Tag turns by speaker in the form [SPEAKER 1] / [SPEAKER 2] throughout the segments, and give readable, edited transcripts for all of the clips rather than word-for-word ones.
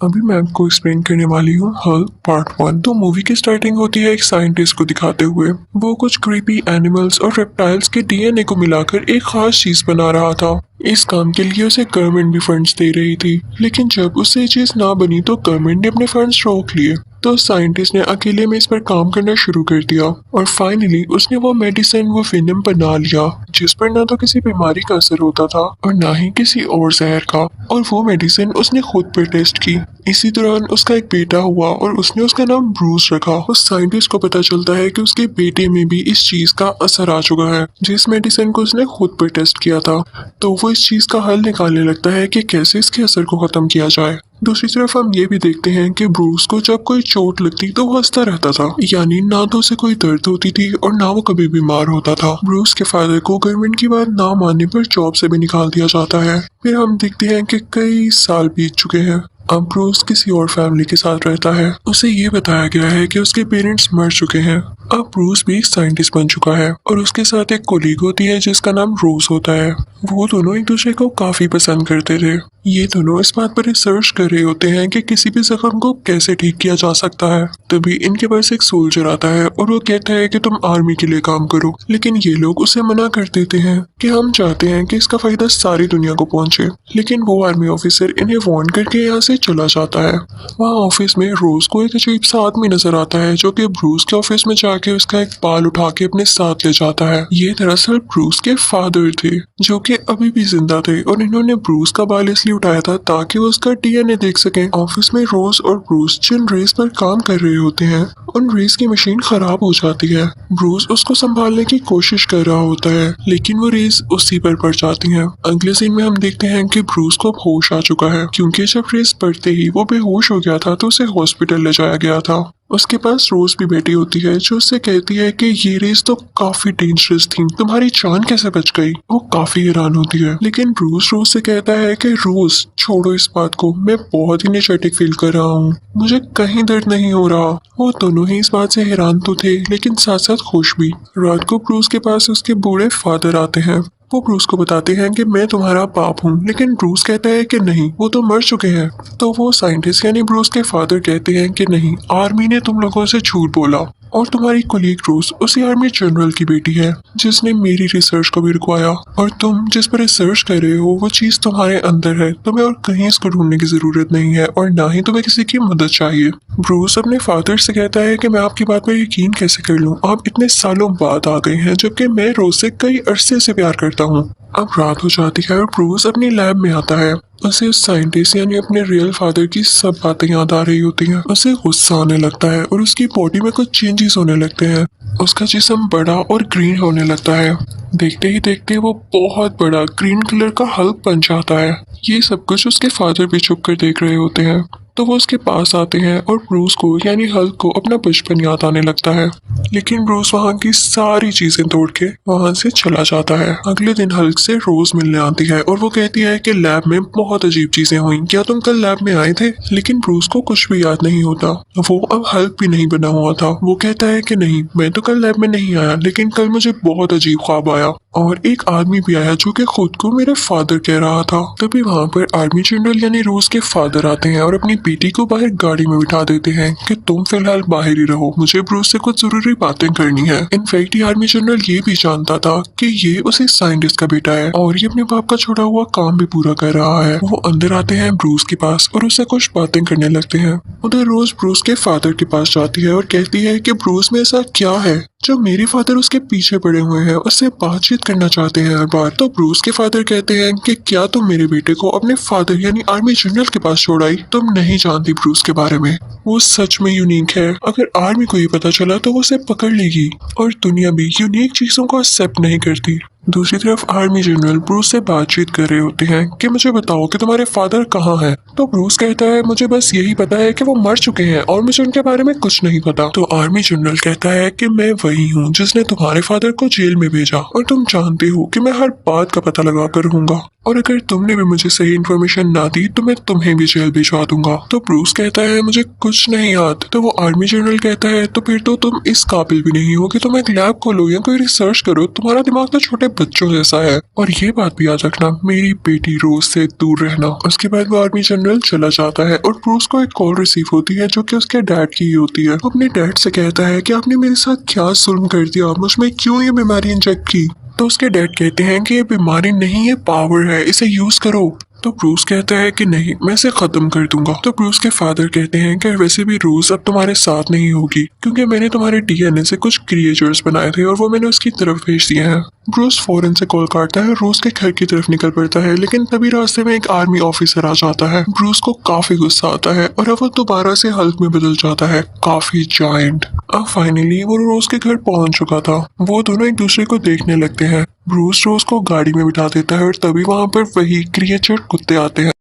[SPEAKER 1] अभी मैं आपको एक्सप्लेन करने वाली हूँ हल्क पार्ट 1। तो मूवी की स्टार्टिंग होती है एक साइंटिस्ट को दिखाते हुए। वो कुछ क्रीपी एनिमल्स और रेप्टाइल्स के डीएनए को मिलाकर एक खास चीज बना रहा था। इस काम के लिए उसे गवर्नमेंट भी फंड्स दे रही थी, लेकिन जब उससे ये चीज ना बनी तो गवर्नमेंट ने अपने फंड्स रोक लिए। तो साइंटिस्ट ने अकेले में इस पर काम करना शुरू कर दिया और फाइनली उसने वो मेडिसिन, वो वेनम बना लिया जिस पर ना तो किसी बीमारी का असर होता था और ना ही किसी और जहर का। और वो मेडिसिन उसने खुद पर टेस्ट की। इसी दौरान उसका एक बेटा हुआ और उसने उसका नाम ब्रूस रखा। उस साइंटिस्ट को पता चलता है कि उसके बेटे में भी इस चीज का असर आ चुका है जिस मेडिसिन को उसने खुद पर टेस्ट किया था। तो वो इस चीज का हल निकालने लगता है कि कैसे इसके असर को खत्म किया जाए। दूसरी तरफ हम ये भी देखते हैं कि ब्रूस को जब कोई चोट लगती तो वो हंसता रहता था, यानी ना तो उसे कोई दर्द होती थी और ना वो कभी बीमार होता था। ब्रूस के फादर को गवर्नमेंट की बात ना मानने पर जॉब से भी निकाल दिया जाता है। फिर हम देखते हैं कि कई साल बीत चुके हैं। अब ब्रूस किसी और फैमिली के साथ रहता है। उसे ये बताया गया है कि उसके पेरेंट्स मर चुके हैं। अब ब्रूस भी एक साइंटिस्ट बन चुका है और उसके साथ एक कोलीग होती है जिसका नाम रोज होता है। वो दोनों एक दूसरे को काफी पसंद करते थे। ये दोनों इस बात पर रिसर्च कर रहे होते हैं कि किसी भी जख्म को कैसे ठीक किया जा सकता है। तभी इनके पास एक सोल्जर आता है और वो कहता है कि तुम आर्मी के लिए काम करो, लेकिन ये लोग उसे मना कर देते हैं कि हम चाहते हैं कि इसका फायदा सारी दुनिया को पहुंचे। लेकिन वो आर्मी ऑफिसर इन्हें वार्न करके यहाँ से चला जाता है। वहाँ ऑफिस में रोज को एक अजीब सा आदमी नजर आता है जो कि ब्रूस के ऑफिस में जाके उसका एक बाल उठा के अपने साथ ले जाता है। ये दरअसल ब्रूस के फादर थे जो कि अभी भी जिंदा थे और इन्होंने ब्रूस का बाल इसलिए उठाया था ताकि वो उसका डीएनए देख सकें। ऑफिस में रोज और ब्रूस जिन रेस पर काम कर रहे होते हैं उन रेस की मशीन खराब हो जाती है। ब्रूस उसको संभालने की कोशिश कर रहा होता है लेकिन वो रेस उसी पर पड़ जाती है। अगले सीन में हम देखते हैं कि ब्रूस को अब होश आ चुका है क्योंकि जब रेस पड़ते ही वो बेहोश हो गया था तो उसे हॉस्पिटल ले जाया गया था। उसके पास रोज भी बैठी होती है जो उससे कहती है कि ये रेस तो काफी डेंजरस थी, तुम्हारी जान कैसे बच गई। वो काफी हैरान होती है लेकिन ब्रूस रोज से कहता है कि रोज छोड़ो इस बात को, मैं बहुत इनर्जेटिक फील कर रहा हूँ, मुझे कहीं दर्द नहीं हो रहा। वो दोनों ही इस बात से हैरान तो थे लेकिन साथ साथ खुश भी। रात को ब्रूस के पास उसके बूढ़े फादर आते हैं। वो ब्रूस को बताते हैं कि मैं तुम्हारा बाप हूँ, लेकिन ब्रूस कहता है कि नहीं, वो तो मर चुके हैं। तो वो साइंटिस्ट यानी ब्रूस के फादर कहते हैं कि नहीं, आर्मी ने तुम लोगों से झूठ बोला और तुम्हारी कोलीग रोज उसी आर्मी जनरल की बेटी है जिसने मेरी रिसर्च को भी रुकवाया और तुम जिस पर रिसर्च कर रहे हो वो चीज तुम्हारे अंदर है। तुम्हें और कहीं इसको ढूंढने की जरूरत नहीं है और ना ही तुम्हें किसी की मदद चाहिए। ब्रूस अपने फादर से कहता है कि मैं आपकी बात पर यकीन कैसे कर लूं, आप इतने सालों बाद आ गए हैं जबकि मैं रोज से कई अरसे से प्यार करता हूँ। अब रात हो जाती है और ब्रूस अपनी लैब में आता है। उसे उस साइंटिस्ट यानी अपने रियल फादर की सब बातें याद आ रही होती हैं। उसे गुस्सा आने लगता है और उसकी बॉडी में कुछ चेंजेस होने लगते हैं। उसका जिस्म बड़ा और ग्रीन होने लगता है। देखते ही देखते वो बहुत बड़ा ग्रीन कलर का हल्क बन जाता है। ये सब कुछ उसके फादर भी छुप कर देख रहे होते हैं। तो वो उसके पास आते हैं और ब्रूस को यानी हल्क को अपना बचपन याद आने लगता है। लेकिन ब्रूस वहाँ की सारी चीजें तोड़ के वहाँ से चला जाता है। अगले दिन हल्क से रोज मिलने आती है और वो कहती है कि लैब में बहुत अजीब चीजें हुई, क्या तुम कल लैब में आए थे। लेकिन ब्रूस को कुछ भी याद नहीं होता। वो अब हल्क भी नहीं बना हुआ था। वो कहता है कि नहीं, मैं तो कल लैब में नहीं आया, लेकिन कल मुझे बहुत अजीब ख्वाब आया और एक आदमी भी आया जो कि खुद को मेरे फादर कह रहा था। तभी वहाँ पर आर्मी जनरल यानी रोज के फादर आते हैं और अपनी बेटी को बाहर गाड़ी में बिठा देते हैं कि तुम फिलहाल बाहर ही रहो, मुझे ब्रूस से कुछ जरूरी बातें करनी है। इनफैक्ट ये आर्मी जनरल ये भी जानता था कि ये उसी साइंटिस्ट का बेटा है और ये अपने बाप का छोड़ा हुआ काम भी पूरा कर रहा है। वो अंदर आते हैं ब्रूस के पास और उससे कुछ बातें करने लगते हैं। उधर रोज ब्रूस के फादर के पास जाती है और कहती है कि ब्रूस में ऐसा क्या है जो मेरे फादर उसके पीछे पड़े हुए हैं, उससे बातचीत करना चाहते हैं हर बार। तो ब्रूस के फादर कहते हैं कि क्या तुम मेरे बेटे को अपने फादर यानी आर्मी जनरल के पास छोड़ाई, तुम नहीं जानती ब्रूस के बारे में, वो सच में यूनिक है। अगर आर्मी को ये पता चला तो वो उसे पकड़ लेगी और दुनिया भी यूनिक चीजों को एक्सेप्ट नहीं करती। दूसरी तरफ आर्मी जनरल ब्रूस से बातचीत कर रहे होते हैं कि मुझे बताओ कि तुम्हारे फादर कहाँ हैं। तो ब्रूस कहता है मुझे बस यही पता है कि वो मर चुके हैं और मुझे उनके बारे में कुछ नहीं पता। तो आर्मी जनरल कहता है कि मैं वही हूँ जिसने तुम्हारे फादर को जेल में भेजा और तुम जानते हो कि मैं हर बात का पता लगा कर रहूंगा। और अगर तुमने भी मुझे सही इन्फॉर्मेशन ना दी तो मैं तुम्हें भी जेल भिजवा दूंगा। तो ब्रूस कहता है मुझे कुछ नहीं याद। तो वो आर्मी जनरल कहता है तो फिर तो तुम इस काबिल भी नहीं हो कि तुम एक लैब खोलो या कोई रिसर्च करो, तुम्हारा दिमाग तो छोटे बच्चों जैसा है। और ये बात भी याद रखना, मेरी बेटी रोज से दूर रहना। उसके बाद वो आर्मी जनरल चला जाता है और ब्रूस को एक कॉल रिसीव होती है जो कि उसके डैड की ही होती है। वो अपने डैड से कहता है कि आपने मेरे साथ क्या जुल्म कर दिया, मुझमें क्यों ये बीमारी इंजेक्ट की। तो उसके डैड कहते हैं कि ये बीमारी नहीं, ये पावर है, इसे यूज करो। तो ब्रूस कहता है कि नहीं, मैं इसे खत्म कर दूंगा। तो ब्रूस के फादर कहते हैं कि वैसे भी रोज अब तुम्हारे साथ नहीं होगी क्योंकि मैंने तुम्हारे डीएनए से कुछ क्रिएचर्स बनाए थे और वो मैंने उसकी तरफ भेज दिए हैं। ब्रूस फौरन से कॉल काटता है, रोज के घर की तरफ निकल पड़ता है, लेकिन तभी रास्ते में एक आर्मी ऑफिसर आ जाता है। ब्रूस को काफी गुस्सा आता है और अब वो दोबारा से हल्क में बदल जाता है, काफी जायंट। अब फाइनली वो रोज के घर पहुंच चुका था। वो दोनों एक दूसरे को देखने लगते हैं। ब्रूस रोज को गाड़ी में बिठा देता है और तभी वहां पर वही क्रिएचर कुत्ते आते हैं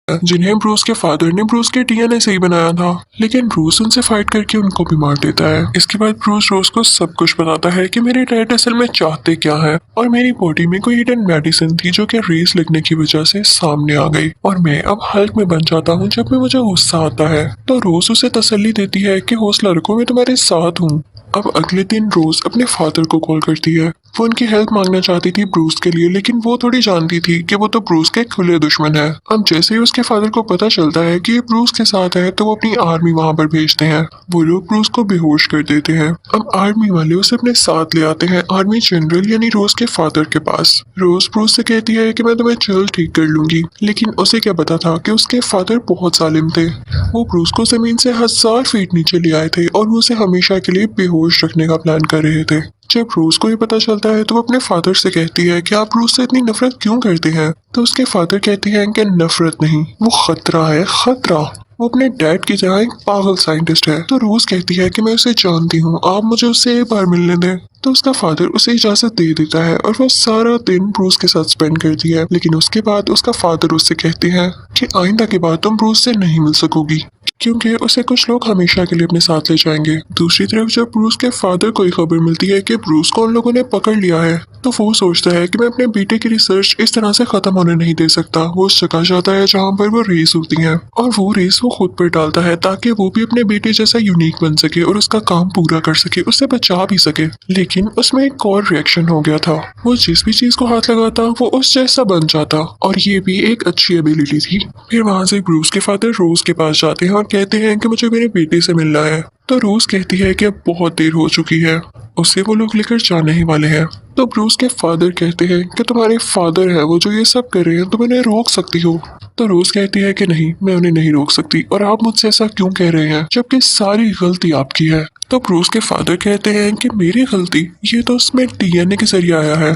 [SPEAKER 1] जिन्हें ब्रूस के फादर ने ब्रूस के डीएनए से ही बनाया था। लेकिन ब्रूस उनसे फाइट करके उनको भी मार देता है। इसके बाद ब्रूस रोज को सब कुछ बताता है कि मेरे डैड असल में चाहते क्या है और मेरी बॉडी में कोई हिडन मेडिसिन थी जो कि रेस लगने की वजह से सामने आ गई और मैं अब हल्क में बन जाता हूँ जब में मुझे गुस्सा आता है। तो रोज उसे तसल्ली देती है कि हौसला रखो, मैं तुम्हारे साथ हूँ। अब अगले दिन रोज अपने फादर को कॉल करती है। वो उनकी हेल्प मांगना चाहती थी ब्रूस के लिए, लेकिन वो थोड़ी जानती थी कि वो तो ब्रूस के खुले दुश्मन है। अब जैसे ही उसके फादर को पता चलता है कि ये ब्रूस के साथ है तो वो अपनी आर्मी वहां पर भेजते हैं। वो लोग ब्रूस को बेहोश कर देते हैं। अब आर्मी वाले उसे अपने साथ ले आते हैं आर्मी जनरल यानी रोज के फादर के पास। रोज ब्रूस से कहती है कि मैं तुम्हें जल्द ठीक कर लूंगी, लेकिन उसे क्या पता था कि उसके फादर बहुत जालिम थे। वो ब्रूस को जमीन से 1000 फीट नीचे ले आए थे और वो उसे हमेशा के लिए बेहोश रखने का प्लान कर रहे थे। जब ब्रूस को ये पता चलता है तो वो अपने फादर से कहती है कि आप ब्रूस से इतनी नफरत क्यों करते हैं। तो उसके फादर कहते हैं कि नफरत नहीं, वो खतरा है, खतरा। वो अपने डैड की तरह एक पागल साइंटिस्ट है। तो रोज कहती है कि मैं उसे जानती हूँ, आप मुझे उससे एक बार मिलने दें। तो उसका फादर उसे इजाजत दे देता है और वो सारा दिन ब्रूस के साथ स्पेंड करती है। लेकिन उसके बाद उसका फादर उससे कहते हैं कि आइंदा के बाद तुम ब्रूस से नहीं मिल सकोगी क्योंकि उसे कुछ लोग हमेशा के लिए अपने साथ ले जाएंगे। दूसरी तरफ जब ब्रूस के फादर को ये खबर मिलती है कि ब्रूस को उन लोगों ने पकड़ लिया है तो वो सोचता है कि मैं अपने बेटे की रिसर्च इस तरह से खत्म होने नहीं दे सकता। वो उस जगह जाता है जहाँ पर वो रेस होती है और वो रेस वो खुद पर डालता है ताकि वो भी अपने बेटे जैसा यूनिक बन सके और उसका काम पूरा कर सके, उससे बचा भी सके। लेकिन उसमें एक और रिएक्शन हो गया था। वो जिस भी चीज को हाथ लगाता वो उस जैसा बन जाता और ये भी एक अच्छी एबिलिटी थी। फिर वहां से ब्रूस के फादर रोज के पास जाते हैं और कहते हैं कि मुझे मेरे बेटे से मिलना है। तो रोज कहती है कि अब बहुत देर हो चुकी है, उससे वो लोग लेकर जाने ही वाले हैं। तो ब्रूस के फादर कहते हैं कि तुम्हारे फादर है वो जो ये सब कर रहे हैं, तुम इन्हें रोक सकती हो। तो रोज कहती है कि नहीं, मैं उन्हें नहीं रोक सकती और आप मुझसे ऐसा क्यों कह रहे हैं जबकि सारी गलती आपकी है। तो ब्रूस के फादर कहते हैं कि मेरी गलती, ये तो उसमें डीएनए के जरिए आया है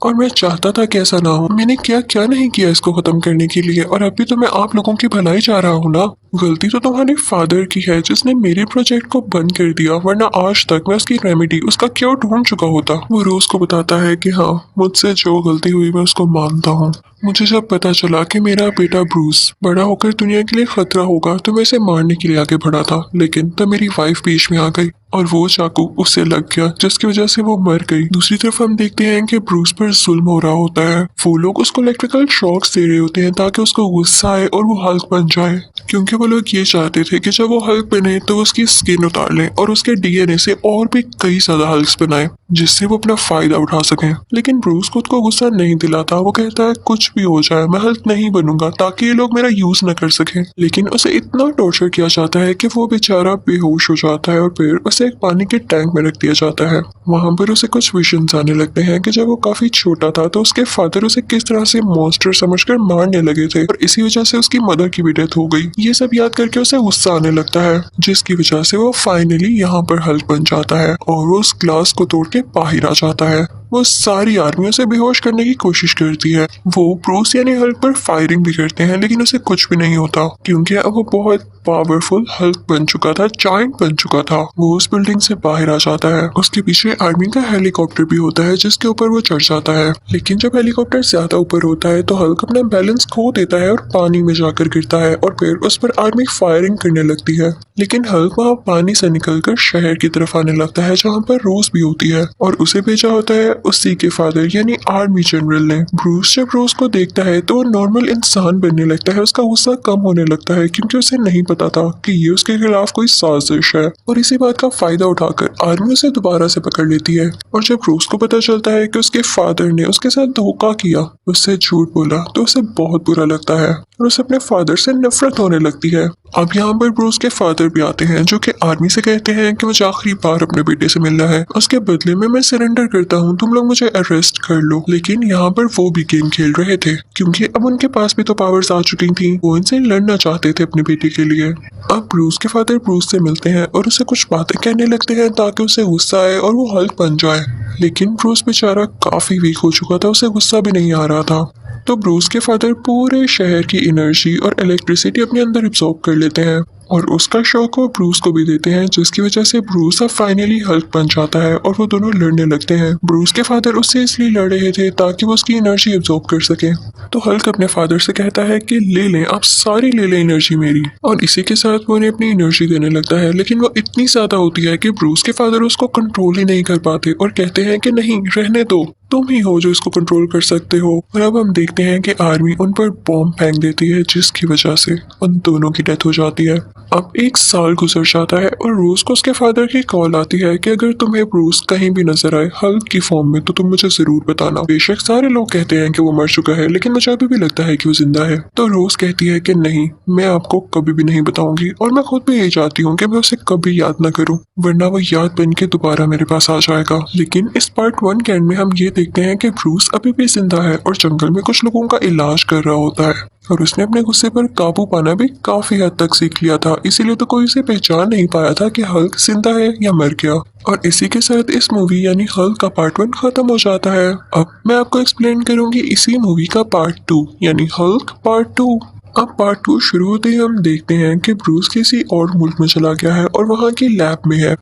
[SPEAKER 1] और मैं चाहता था कि ऐसा ना हो। मैंने क्या क्या नहीं किया इसको खत्म करने के लिए और अभी तो मैं आप लोगों की भलाई चाह रहा हूँ ना। गलती तो तुम्हारे फादर की है जिसने मेरे प्रोजेक्ट को बंद कर दिया, वरना आज तक मैं उसकी रेमेडी, उसका क्योर ढूंढ चुका होता। वो रोज को बताता है कि हाँ, मुझसे जो गलती हुई मैं उसको मानता हूँ। मुझे जब पता चला कि मेरा बेटा ब्रूस बड़ा होकर दुनिया के लिए खतरा होगा तो मैं इसे मारने के लिए आगे बढ़ा था, लेकिन तब मेरी वाइफ बीच में आ गई और वो चाकू उससे लग गया जिसकी वजह से वो मर गई। दूसरी तरफ हम देखते हैं कि ब्रूस पर जुल्म हो रहा होता है। वो लोग उसको इलेक्ट्रिकल शॉक्स दे रहे होते हैं ताकि उसको गुस्सा आए और वो हल्क बन जाए, क्योंकि वो लोग ये चाहते थे कि जब वो हल्क बने तो उसकी स्किन उतार लें और उसके डीएनए से और भी कई ज्यादा हल्क्स बनाए जिससे वो अपना फायदा उठा सकें। लेकिन ब्रूस खुद को गुस्सा नहीं दिलाता। वो कहता है कुछ भी हो जाए मैं हल्क नहीं बनूंगा ताकि ये लोग मेरा यूज न कर सकें। लेकिन उसे इतना टॉर्चर किया जाता है कि वो बेचारा बेहोश हो जाता है और फिर उसे एक पानी के टैंक में रख दिया जाता है। वहां पर उसे कुछ विजन्स आने लगते हैं कि जब वो काफी छोटा था तो उसके फादर उसे किस तरह से मॉन्स्टर समझकर मारने लगे थे और इसी वजह से उसकी मदर की भी डेथ हो गई। ये सब याद करके उसे गुस्सा आने लगता है जिसकी वजह से वो फाइनली यहाँ पर हल्क बन जाता है और वो उस ग्लास को तोड़ के बाहर आ जाता है। वो सारी आर्मियों से बेहोश करने की कोशिश करती है। वो ब्रूस यानी हल्क पर फायरिंग भी करते हैं लेकिन उसे कुछ भी नहीं होता क्योंकि अब वो बहुत पावरफुल हल्क बन चुका था, जायंट बन चुका था। वो उस बिल्डिंग से बाहर आ जाता है। उसके पीछे आर्मी का हेलीकॉप्टर भी होता है जिसके ऊपर वो चढ़ जाता है। लेकिन जब हेलीकॉप्टर ज्यादा ऊपर होता है तो हल्क अपना बैलेंस खो देता है और पानी में जाकर गिरता है और फिर उस पर आर्मी फायरिंग करने लगती है। लेकिन हल्क वहाँ पानी से निकलकर शहर की तरफ आने लगता है जहाँ पर रोज भी होती है और उसे भेजा होता है उसी के फादर यानी आर्मी जनरल ने। ब्रूस जब रोज को देखता है तो वो नॉर्मल इंसान बनने लगता है, उसका गुस्सा कम होने लगता है क्योंकि उसे नहीं पता था कि ये उसके खिलाफ कोई साजिश है। और इसी बात का फायदा उठाकर आर्मी उसे दोबारा से पकड़ लेती है। और जब रोज को पता चलता है कि उसके फादर ने उसके साथ धोखा किया, उससे झूठ बोला, तो उसे बहुत बुरा लगता है और उसे अपने फादर से नफरत होने लगती है। अब यहाँ पर ब्रूस के फादर भी आते हैं जो कि आर्मी से कहते हैं कि मुझे आखिरी बार अपने बेटे से मिलना है, उसके बदले में मैं सरेंडर करता हूँ, तुम लोग मुझे अरेस्ट कर लो। लेकिन यहाँ पर वो भी गेम खेल रहे थे क्योंकि अब उनके पास भी तो पावर्स आ चुकी थी, वो इनसे लड़ना चाहते थे अपने बेटे के लिए। अब ब्रूस के फादर ब्रूस से मिलते हैं और उसे कुछ बातें कहने लगते हैं ताकि उसे गुस्सा आए और वो हल्क बन जाए। लेकिन ब्रूस बेचारा काफी वीक हो चुका था, उसे गुस्सा भी नहीं आ रहा था। तो ब्रूस के फादर पूरे शहर की एनर्जी और इलेक्ट्रिसिटी अपने अंदर एब्जॉर्ब कर लेते हैं और उसका शौक वो ब्रूस को भी देते हैं, जिसकी वजह से ब्रूस अब फाइनली हल्क बन जाता है और वो दोनों लड़ने लगते हैं। ब्रूस के फादर उससे इसलिए लड़ रहे थे ताकि वो उसकी एनर्जी एब्जॉर्ब कर सके। तो हल्क अपने फादर से कहता है कि ले लें, आप सारी ले लें एनर्जी मेरी, और इसी के साथ वो उन्हें अपनी एनर्जी देने लगता है। लेकिन वो इतनी ज्यादा होती है कि ब्रूस के फादर उसको कंट्रोल ही नहीं कर पाते और कहते हैं कि नहीं, रहने दो, तुम ही हो जो इसको कंट्रोल कर सकते हो। और अब हम देखते हैं कि आर्मी उन पर बॉम्ब फेंक देती है, जिसकी वजह से उन दोनों की डेथ हो जाती है। अब 1 साल गुजर जाता है और रोज को उसके फादर की कॉल आती है कि अगर तुम्हें ब्रूस कहीं भी नजर आए हल्क की फॉर्म में तो तुम मुझे जरूर बताना। बेशक सारे लोग कहते हैं कि वो मर चुका है, लेकिन मुझे अभी भी लगता है कि वो जिंदा है। तो रोज कहती है कि नहीं, मैं आपको कभी भी नहीं बताऊंगी और मैं खुद भी यही चाहती हूँ कि मैं उसे कभी याद न करूँ, वरना वो याद बन के दोबारा मेरे पास आ जाएगा। लेकिन इस पार्ट 1 के एंड में हम ये देखते हैं कि ब्रूस अभी भी जिंदा है और जंगल में कुछ लोगों का इलाज कर रहा होता है और उसने अपने गुस्से पर काबू पाना भी काफी हद तक सीख लिया था, इसीलिए तो कोई उसे पहचान नहीं पाया था कि हल्क जिंदा है या मर गया। और इसी के साथ इस मूवी यानी हल्क का पार्ट 1 खत्म हो जाता है। अब मैं आपको एक्सप्लेन करूंगी इसी मूवी का पार्ट 2 यानी हल्क पार्ट 2। अब पार्ट 2 शुरू होते ही हम देखते हैं कि ब्रूस किसी और मुल्क में चला गया है और वहाँ की लैब में है,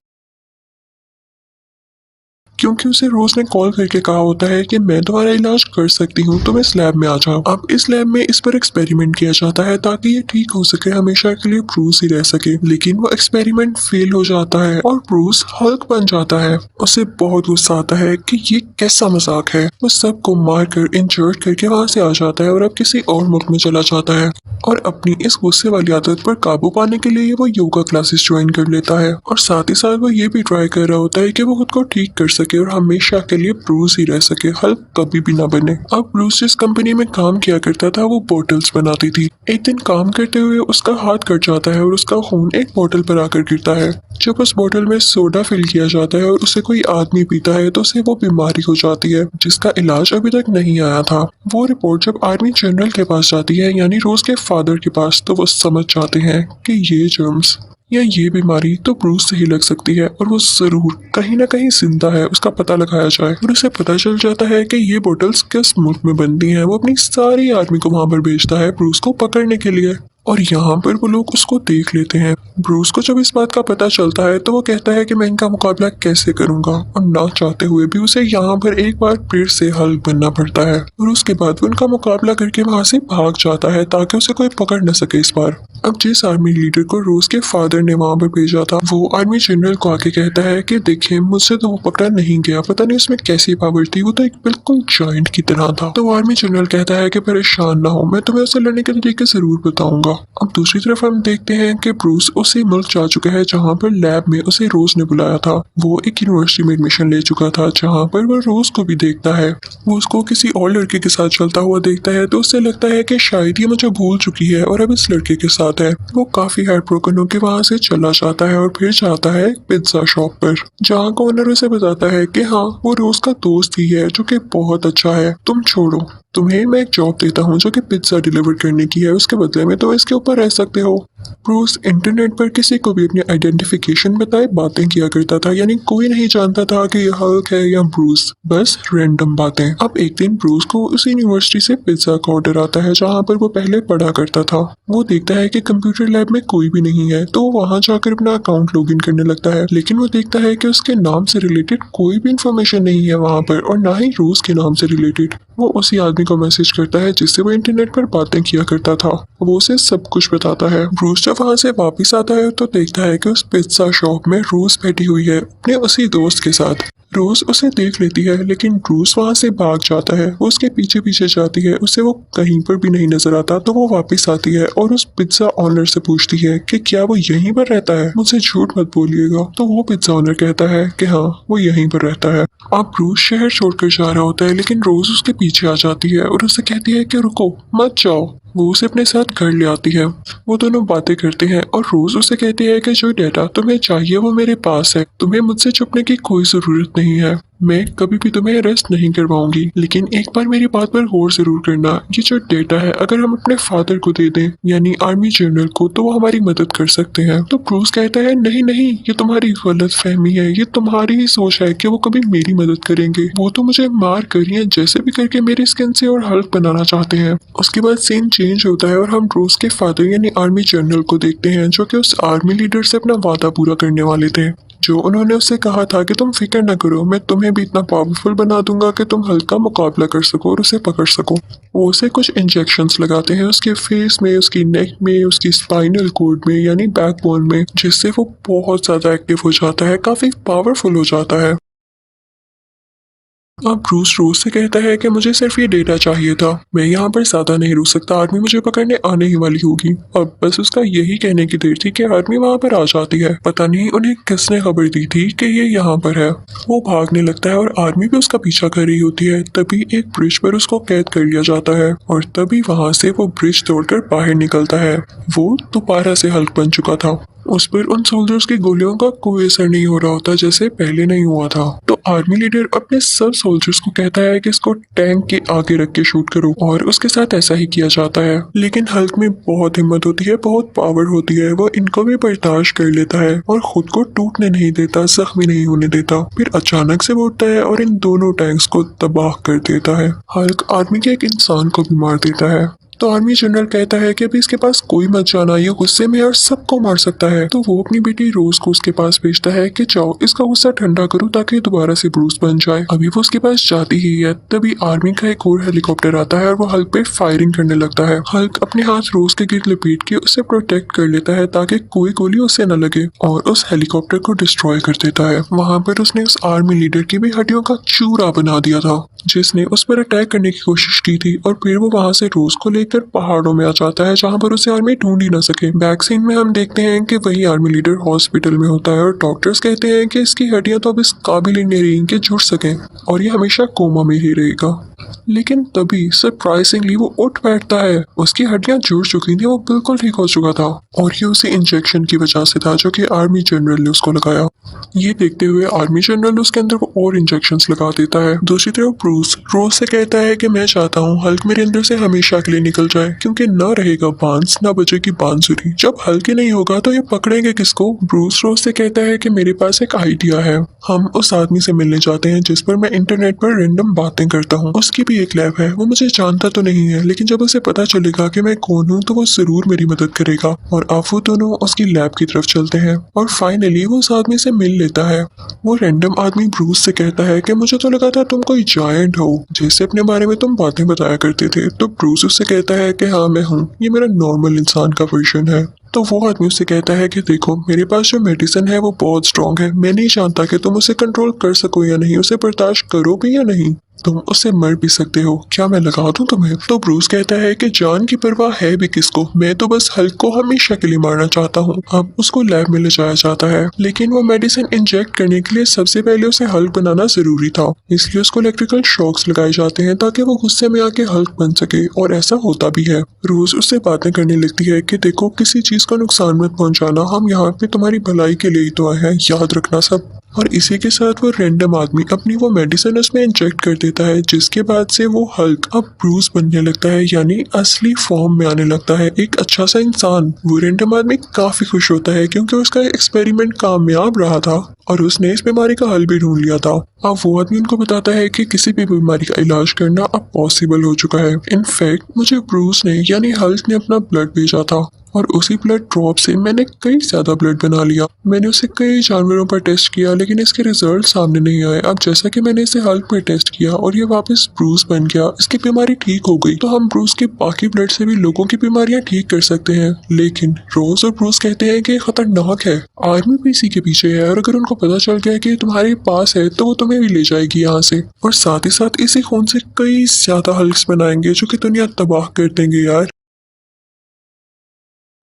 [SPEAKER 1] क्योंकि उसे रोज ने कॉल करके कहा होता है कि मैं तुम्हारा इलाज कर सकती हूँ, तुम इस लैब में आ जाओ। अब इस लैब में इस पर एक्सपेरिमेंट किया जाता है ताकि ये ठीक हो सके, हमेशा के लिए ब्रूस ही रह सके। लेकिन वो एक्सपेरिमेंट फेल हो जाता है और ब्रूस हल्क बन जाता है। उसे बहुत गुस्सा आता है कि ये कैसा मजाक है। वो सबको मार कर इंजर्ड करके वहाँ से आ जाता है और अब किसी और मुल्क में चला जाता है। और अपनी इस गुस्से वाली आदत पर काबू पाने के लिए वो योगा क्लासेस ज्वाइन कर लेता है और साथ ही साथ वो ये भी ट्राई कर रहा होता है कि वो खुद को ठीक कर सके और हमेशा के लिए ब्रूस ही रह सके, हल्क कभी भी ना बने। अब ब्रूस जिस कंपनी में काम किया करता था वो बोटल्स बनाती थी। एक दिन काम करते हुए उसका हाथ कट जाता है और उसका खून एक बोतल पर आकर गिरता है। जब उस बोतल में सोडा फिल किया जाता है और उसे कोई आदमी पीता है तो उसे वो बीमारी हो जाती है जिसका इलाज अभी तक नहीं आया था। वो रिपोर्ट जब आर्मी जनरल के पास जाती है यानी रोज के फादर के पास, तो वो समझ जाते हैं कि ये जर्म्स या ये बीमारी तो ब्रूस से ही लग सकती है और वो जरूर कहीं ना कहीं जिंदा है, उसका पता लगाया जाए। और उसे पता चल जाता है कि ये बोतल्स किस मुल्क में बनती हैं। वो अपनी सारी आर्मी को वहां पर भेजता है ब्रूस को पकड़ने के लिए और यहाँ पर वो लोग उसको देख लेते हैं। ब्रूस को जब इस बात का पता चलता है तो वो कहता है कि मैं इनका मुकाबला कैसे करूंगा, और ना चाहते हुए भी उसे यहाँ पर एक बार फिर से हल्क बनना पड़ता है और उसके बाद वो उनका मुकाबला करके वहां से भाग जाता है ताकि उसे कोई पकड़ न सके इस बार। अब जिस आर्मी लीडर को रोज के फादर ने वहां पर भेजा था वो आर्मी जनरल को आके कहता है कि देखिए, मुझसे तो वो पकड़ा नहीं गया, पता नहीं उसमें कैसी पावर थी, वो तो एक बिल्कुल जॉइंट की तरह था। तो आर्मी जनरल कहता है कि परेशान ना हो, मैं तुम्हें उससे लड़ने के तरीके जरूर बताऊंगा। अब दूसरी तरफ हम देखते हैं कि ब्रूस उसी मुल्क जा चुका है जहाँ पर लैब में उसे रोज ने बुलाया था। वो एक यूनिवर्सिटी में एडमिशन ले चुका था जहाँ पर वो रोज को भी देखता है। वो उसको किसी और लड़के के साथ चलता हुआ देखता है तो उससे लगता है कि शायद ये मुझे भूल चुकी है और अब इस लड़के के साथ है। वो काफी हार्ट ब्रोकन होकर वहाँ से चला जाता है और फिर जाता है पिज्जा शॉप पर, जहाँ का ओनर उसे बताता है कि हाँ, वो रोज का दोस्त ही है जो कि बहुत अच्छा है, तुम छोड़ो, तुम्हें मैं एक जॉब देता हूँ जो कि पिज्जा डिलीवर करने की है, उसके बदले में तो इसके ऊपर रह सकते हो। ब्रूस इंटरनेट पर किसी को भी अपनी आइडेंटिफिकेशन बताए बातें किया करता था, यानी कोई नहीं जानता था कि यह हल्क है या ब्रूस, बस रैंडम बातें। अब एक दिन ब्रूस को उस यूनिवर्सिटी से पिज्जा का ऑर्डर आता है जहाँ पर वो पहले पढ़ा करता था। वो देखता है कि कंप्यूटर लैब में कोई भी नहीं है तो वहाँ जाकर अपना अकाउंट लॉगिन करने लगता है, लेकिन वो देखता है कि उसके नाम से रिलेटेड कोई भी इंफॉर्मेशन नहीं है वहाँ पर और ना ही रोज के नाम से रिलेटेड। वो उसी आदमी को मैसेज करता है जिससे वो इंटरनेट पर बातें किया करता था। वो उसे सब कुछ बताता है। ब्रूस जब वहाँ से वापस आता है तो देखता है कि उस पिज्जा शॉप में रोज बैठी हुई है अपने उसी दोस्त के साथ। रोज उसे देख लेती है लेकिन ब्रूस वहाँ से भाग जाता है। वो उसके पीछे पीछे जाती है, उसे वो कहीं पर भी नहीं नजर आता। तो वो वापस आती है और उस पिज्जा ऑनर से पूछती है कि क्या वो यहीं पर रहता है, मुझसे झूठ मत बोलिएगा। तो वो पिज्जा ऑनर कहता है कि हाँ, वो यहीं पर रहता है। अब ब्रूस शहर छोड़कर जा रहा होता है लेकिन रोज उसके पीछे आ जाती है और उसे कहती है कि रुको मत जाओ। वो उसे अपने साथ घर ले आती है। वो दोनों बातें करते हैं और रोज उसे कहती है कि जो डेटा तुम्हें चाहिए वो मेरे पास है, तुम्हें मुझसे छुपने की कोई जरूरत नहीं है। मैं कभी भी तुम्हें अरेस्ट नहीं करवाऊंगी, लेकिन एक बार मेरी बात पर गौर जरूर करना। ये जो डेटा है अगर हम अपने फादर को दे दें यानी आर्मी जनरल को तो वो हमारी मदद कर सकते हैं। तो ब्रूस कहता है नहीं नहीं, ये तुम्हारी गलत फहमी है, ये तुम्हारी ही सोच है कि वो कभी मेरी मदद करेंगे। वो तो मुझे मार कर या जैसे भी करके मेरी स्किन से और हल्क बनाना चाहते हैं। उसके बाद सीन चेंज होता है और हम ब्रूस के फादर यानी आर्मी जनरल को देखते हैं जो कि उस आर्मी लीडर से अपना वादा पूरा करने वाले थे। जो उन्होंने उससे कहा था कि तुम फिक्र न करो, मैं तुम्हें भी इतना पावरफुल बना दूंगा कि तुम हल्क का मुकाबला कर सको और उसे पकड़ सको। वो उसे कुछ इंजेक्शंस लगाते हैं उसके फेस में, उसकी नेक में, उसकी स्पाइनल कॉर्ड में यानी बैकबोन में, जिससे वो बहुत ज्यादा एक्टिव हो जाता है, काफी पावरफुल हो जाता है। अब ब्रूस रोज से कहता है कि मुझे सिर्फ ये डेटा चाहिए था, मैं यहाँ पर ज्यादा नहीं रुक सकता, आर्मी मुझे पकड़ने आने ही वाली होगी। अब बस उसका यही कहने की देर थी कि आर्मी वहाँ पर आ जाती है। पता नहीं उन्हें किसने खबर दी थी कि ये यहाँ पर है। वो भागने लगता है और आर्मी भी उसका पीछा कर रही होती है। तभी एक ब्रिज पर उसको कैद कर लिया जाता है और तभी वहाँ से वो ब्रिज तोड़कर बाहर निकलता है। वो दोबारा से हल्क बन चुका था। उस पर उन सोल्जर्स की गोलियों का कोई असर नहीं हो रहा होता जैसे पहले नहीं हुआ था। तो आर्मी लीडर अपने सब सोल्जर्स को कहता है कि इसको टैंक के आगे रख के शूट करो और उसके साथ ऐसा ही किया जाता है। लेकिन हल्क में बहुत हिम्मत होती है, बहुत पावर होती है, वो इनको भी बर्दाश्त कर लेता है और खुद को टूटने नहीं देता, जख्मी नहीं होने देता। फिर अचानक से वो उठता है और इन दोनों टैंक्स को तबाह कर देता है। हल्क आर्मी के एक इंसान को भी मार देता है। तो आर्मी जनरल कहता है कि अभी इसके पास कोई मत जाना, ये गुस्से में और सबको मार सकता है। तो वो अपनी बेटी रोज को उसके पास भेजता है कि जाओ इसका गुस्सा ठंडा करो ताकि दोबारा से ब्रूस बन जाए। अभी वो उसके पास जाती ही है तभी आर्मी का एक और हेलीकॉप्टर आता है और वो हल्क पे फायरिंग करने लगता है। हल्क अपने हाथ रोज के गिर लपेट के उसे प्रोटेक्ट कर लेता है ताकि कोई गोली उसे न लगे और उस हेलीकॉप्टर को डिस्ट्रॉय कर देता है। वहाँ पर उसने उस आर्मी लीडर की भी हड्डियों का चूरा बना दिया था जिसने उस पर अटैक करने की कोशिश की थी। और फिर वो वहाँ से रोज को लेकर पहाड़ों में आ जाता है जहाँ पर उसे आर्मी ढूंढ ही न सके। बैक सीन में हम देखते हैं कि वही आर्मी लीडर हॉस्पिटल में होता है और डॉक्टर्स कहते हैं कि इसकी हड्डियां तो अब इस काबिल ही नहीं रही कि जुड़ सकें और ये हमेशा कोमा में ही रहेगा। लेकिन तभी सरप्राइजिंगली वो उठ बैठता है, उसकी हड्डियां जुड़ चुकी थी, वो बिल्कुल ठीक हो चुका था और ये उसी इंजेक्शन की वजह से था जो कि आर्मी जनरल ने उसको लगाया। ये देखते हुए आर्मी जनरल उसके अंदर वो और इंजेक्शंस लगा देता है। दूसरी तरफ ब्रूस रोज से कहता है कि मैं चाहता हूँ हल्क मेरे अंदर से हमेशा के लिए निकल जाए क्योंकि न रहेगा बांस न बचेगी बांसुरी। जब हल्क ही नहीं होगा तो ये पकड़ेंगे किसको। ब्रूस रोज से कहता है कि मेरे पास एक आइडिया है, हम उस आदमी से मिलने जाते हैं जिस पर मैं इंटरनेट पर रैंडम बातें करता हूँ। उसकी भी एक लैब है, वो मुझे जानता तो नहीं है लेकिन जब उसे पता चलेगा कि मैं कौन हूँ तो वो जरूर मेरी मदद करेगा। और अब वो दोनों उसकी लैब की तरफ चलते हैं और फाइनली वो उस आदमी से मिल लेता है। वो रैंडम आदमी ब्रूस से कहता है कि मुझे तो लगा था तुम कोई जायंट हो जैसे अपने बारे में तुम बातें बताया करते थे। तो ब्रूस उससे कहता है कि हाँ मैं हूँ, ये मेरा नॉर्मल इंसान का वर्जन है। तो वो आदमी उससे कहता है कि देखो मेरे पास जो मेडिसिन है वो बहुत स्ट्रांग है, मैं नहीं जानता कि तुम उसे कंट्रोल कर सको या नहीं, उसे बर्दाश्त करो भी या नहीं, तुम उससे मर भी सकते हो, क्या मैं लगा दूं तुम्हें। तो ब्रूस कहता है कि जान की परवाह है भी किसको, मैं तो बस हल्क को हमेशा के लिए मारना चाहता हूँ। अब उसको लैब में ले जाया जाता है लेकिन वो मेडिसिन इंजेक्ट करने के लिए सबसे पहले उसे हल्क बनाना जरूरी था, इसलिए उसको इलेक्ट्रिकल शॉक्स लगाए जाते हैं ताकि वो गुस्से में आके हल्क बन सके और ऐसा होता भी है। रोज उससे बातें करने लगती है कि देखो किसी चीज को नुकसान मत पहुंचाना, हम यहाँ पे तुम्हारी भलाई के लिए ही तो आए हैं, याद रखना सब। और इसी के साथ वो रैंडम आदमी अपनी वो मेडिसिन उसमें इंजेक्ट कर देता है जिसके बाद से वो हल्क अब ब्रूस बनने लगता है यानी असली फॉर्म में आने लगता है, एक अच्छा सा इंसान। वो रैंडम आदमी काफी खुश होता है क्योंकि उसका एक्सपेरिमेंट कामयाब रहा था और उसने इस बीमारी का हल भी ढूंढ लिया था। अब वो आदमी उनको बताता है कि किसी भी बीमारी का इलाज करना अब पॉसिबल हो चुका है। इनफैक्ट मुझे ब्रूस ने यानी हल्क ने अपना ब्लड भेजा था और उसी ब्लड ड्रॉप से मैंने कई ज्यादा ब्लड बना लिया। मैंने उसे कई जानवरों पर टेस्ट किया लेकिन इसके रिजल्ट सामने नहीं आए। अब जैसा कि मैंने इसे हल्क पर टेस्ट किया और ये वापस ब्रूस बन गया, इसकी बीमारी ठीक हो गई, तो हम ब्रूस के बाकी ब्लड से भी लोगों की बीमारियां ठीक कर सकते हैं। लेकिन रोज और ब्रूस कहते हैं कि ये खतरनाक है, आर्मी भी इसी के पीछे है और अगर उनको पता चल गया कि तुम्हारे पास है तो वो तुम्हें भी ले जाएगी यहाँ से, और साथ ही साथ इसी खून से कई ज्यादा हल्क्स बनाएंगे जो कि दुनिया तबाह कर देंगे यार।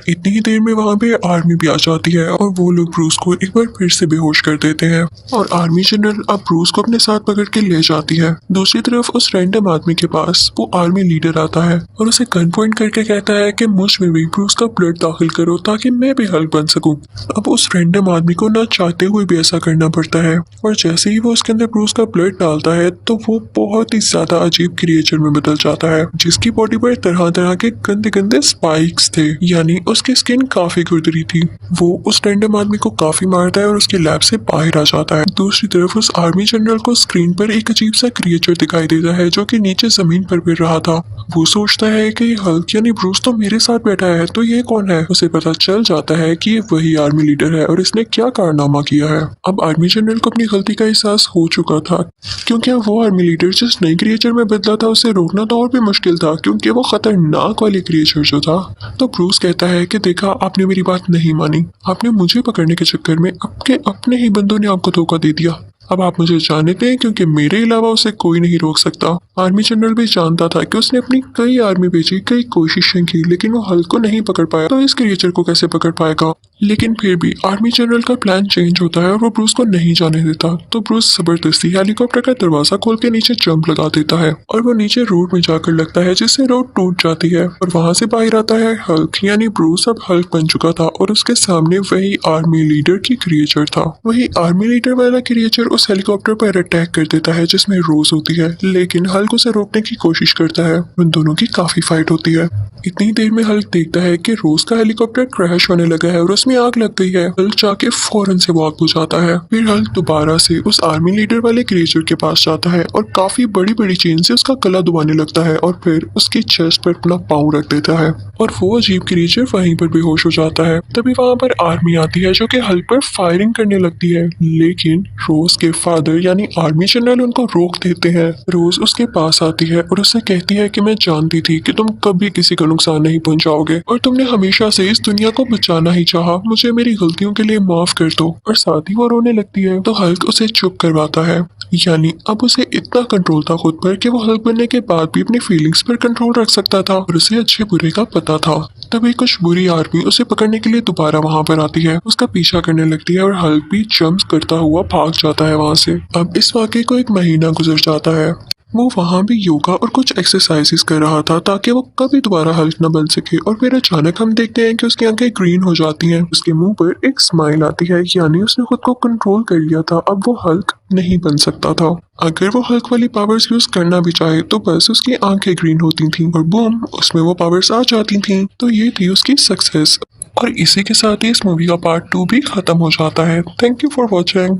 [SPEAKER 1] इतनी ही देर में वहाँ पे आर्मी भी आ जाती है और वो लोग ब्रूस को एक बार फिर से बेहोश कर देते हैं और आर्मी जनरल अब ब्रूस को अपने साथ पकड़ के ले जाती है। दूसरी तरफ उस रैंडम आदमी के पास वो आर्मी लीडर आता है और उसे गन पॉइंट करके कहता है कि मुझ में भी ब्रूस का ब्लड दाखिल करो ताकि मैं भी हल्क बन सकूं। अब उस रैंडम आदमी को ना चाहते हुए भी ऐसा करना पड़ता है और जैसे ही वो उसके अंदर ब्रूस का ब्लड डालता है तो वो बहुत ही ज्यादा अजीब क्रिएचर में बदल जाता है जिसकी बॉडी पर तरह तरह के गंदे गंदे स्पाइक्स थे, यानी उसकी स्किन काफी खुरदरी थी। वो उस रैंडम आदमी को काफी मारता है और उसके लैब से बाहर आ जाता है। दूसरी तरफ उस आर्मी जनरल को स्क्रीन पर एक अजीब सा क्रिएचर दिखाई देता है जो कि नीचे जमीन पर गिर रहा था। वो सोचता है कि हल्क यानी ब्रूस तो मेरे साथ बैठा है, तो ये कौन है। उसे पता चल जाता है कि ये वही आर्मी लीडर है और इसने क्या कारनामा किया है। अब आर्मी जनरल को अपनी गलती का एहसास हो चुका था क्योंकि अब वो आर्मी लीडर जिस नई क्रिएचर में बदला था उसे रोकना तो और भी मुश्किल था क्योंकि वो खतरनाक वाली क्रिएचर जो था। तो ब्रूस कहता है कि देखा, आपने मेरी बात नहीं मानी, आपने मुझे पकड़ने के चक्कर में आपके अपने ही बंदों ने आपको धोखा दे दिया। अब आप मुझे जानते हैं क्योंकि मेरे अलावा उसे कोई नहीं रोक सकता। आर्मी जनरल भी जानता था कि उसने अपनी कई आर्मी भेजी, कई कोशिशें की, लेकिन वो हल्क को नहीं पकड़ पाया, तो इस क्रिएचर को कैसे पकड़ पाएगा। लेकिन फिर भी आर्मी जनरल का प्लान चेंज होता है और वो ब्रूस को नहीं जाने देता। तो ब्रूस जबरदस्ती हेलीकॉप्टर का दरवाजा खोल के नीचे जंप लगा देता है और वो नीचे रोड में जाकर लगता है जिससे रोड टूट जाती है और वहां से बाहर आता है हल्क, यानी ब्रूस अब हल्क बन चुका था और उसके सामने वही आर्मी लीडर की क्रिएचर था। वही आर्मी लीडर वाला क्रिएचर उस हेलीकॉप्टर पर अटैक कर देता है जिसमें रोज होती है, लेकिन हल्क उसे रोकने की कोशिश करता है। उन दोनों की काफी फाइट होती है। इतनी देर में हल्क देखता है कि रोज का हेलीकॉप्टर क्रैश होने लगा है और उसमें आग लग गई है। हल्क जाके फौरन से वो आग बुझाता है। फिर हल्क दोबारा से उस आर्मी लीडर वाले क्रिएचर के पास जाता है और काफी बड़ी बड़ी चेन से उसका गला दबाने लगता है और फिर उसकी चेस्ट पर अपना पाँव रख देता है और वो अजीब क्रिएचर वहीं पर बेहोश हो जाता है। तभी वहां पर आर्मी आती है जो कि हल्क पर फायरिंग करने लगती है, लेकिन रोज के फादर यानी आर्मी जनरल उनको रोक देते हैं। रोज उसके पास आती है और उससे कहती है कि मैं जानती थी कि तुम कभी किसी को नुकसान नहीं पहुंचाओगे और तुमने हमेशा से इस दुनिया को बचाना ही चाहा, मुझे मेरी गलतियों के लिए माफ कर दो। और साथ ही वो रोने लगती है तो हल्क उसे चुप करवाता है, यानी अब उसे इतना कंट्रोल था खुद पर कि वो हल्क बनने के बाद भी अपनी फीलिंग्स पर कंट्रोल रख सकता था और उसे अच्छे बुरे का पता था। तभी कुछ बुरी आर्मी उसे पकड़ने के लिए दोबारा वहां पर आती है, उसका पीछा करने लगती है और हल्क भी जंप करता हुआ भाग जाता है वहां से। अब इस वाक़े को एक महीना गुजर जाता है। वो वहां भी योगा और कुछ एक्सरसाइजेस कर रहा था ताकि वो कभी दोबारा हल्क न बन सके और फिर अचानक हम देखते हैं कि उसकी आंखें ग्रीन हो जाती हैं, उसके मुंह पर एक स्माइल आती है, यानी उसने खुद को कंट्रोल कर लिया था। अब वो हल्क नहीं बन सकता था। अगर वो हल्क वाली पावर्स यूज करना भी चाहे तो बस उसकी आंखें ग्रीन होती थीं और बूम उसमें वो पावर्स आ जाती थीं। तो ये थी उसकी सक्सेस और इसी के साथ ही इस मूवी का पार्ट 2 भी खत्म हो जाता है। Thank you for watching.